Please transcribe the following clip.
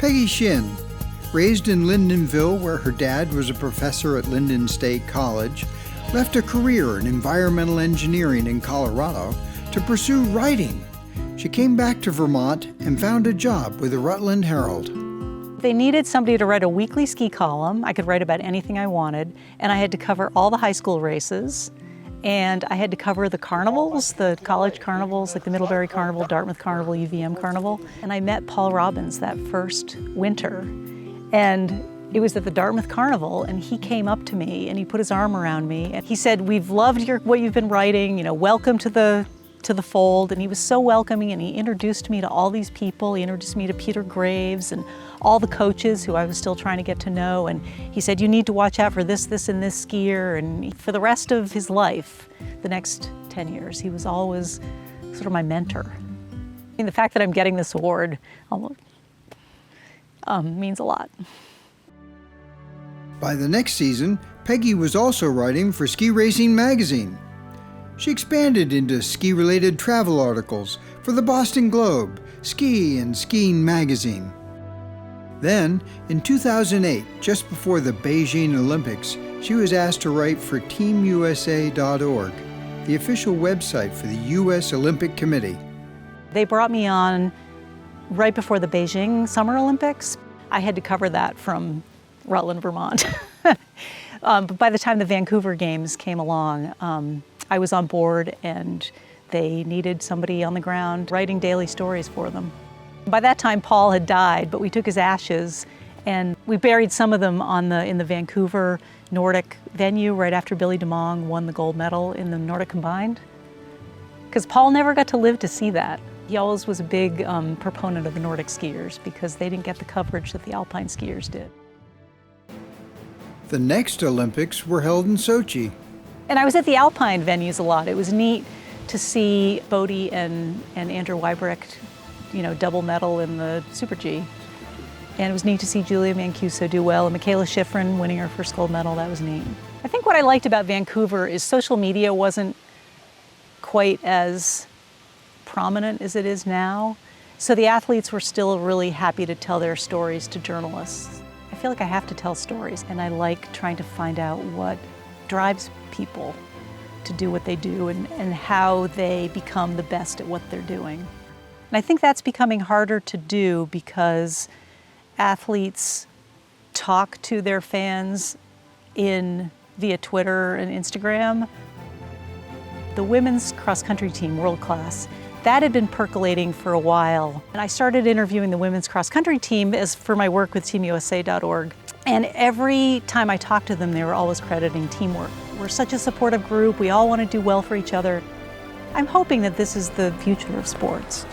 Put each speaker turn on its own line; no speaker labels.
Peggy Shinn, raised in Lyndonville where her dad was a professor at Lyndon State College, left a career in environmental engineering in Colorado to pursue writing. She came back to Vermont and found a job with the Rutland Herald.
They needed somebody to write a weekly ski column. I could write about anything I wanted, and I had to cover all the high school races, and I had to cover the carnivals, the college carnivals, like the Middlebury Carnival, Dartmouth Carnival, UVM Carnival. And I met Paul Robbins that first winter, and it was at the Dartmouth Carnival, and he came up to me and he put his arm around me and he said, "We've loved what you've been writing, welcome to the fold." And he was so welcoming, and he introduced me to all these people. He introduced me to Peter Graves and all the coaches who I was still trying to get to know. And he said, "You need to watch out for this, and this skier." And for the rest of his life, the next 10 years, he was always sort of my mentor. The fact that I'm getting this award means a lot.
By the next season, Peggy was also writing for Ski Racing magazine. She expanded into ski-related travel articles for the Boston Globe, Ski and Skiing magazine. Then, in 2008, just before the Beijing Olympics, she was asked to write for teamusa.org, the official website for the U.S. Olympic Committee.
They brought me on right before the Beijing Summer Olympics. I had to cover that from Rutland, Vermont. But by the time the Vancouver Games came along, I was on board, and they needed somebody on the ground writing daily stories for them. By that time, Paul had died, but we took his ashes and we buried some of them in the Vancouver Nordic venue right after Billy DeMong won the gold medal in the Nordic Combined. Because Paul never got to live to see that. He always was a big proponent of the Nordic skiers because they didn't get the coverage that the Alpine skiers did.
The next Olympics were held in Sochi.
And I was at the Alpine venues a lot. It was neat to see Bodie and Andrew Weibrecht, double medal in the Super G. And it was neat to see Julia Mancuso do well, and Michaela Schifrin winning her first gold medal. That was neat. I think what I liked about Vancouver is social media wasn't quite as prominent as it is now. So the athletes were still really happy to tell their stories to journalists. I feel like I have to tell stories, and I like trying to find out what drives people to do what they do and how they become the best at what they're doing. And I think that's becoming harder to do because athletes talk to their fans via Twitter and Instagram. The women's cross-country team, world class, that had been percolating for a while. And I started interviewing the women's cross-country team for my work with teamusa.org. And every time I talked to them, they were always crediting teamwork. We're such a supportive group. We all want to do well for each other. I'm hoping that this is the future of sports.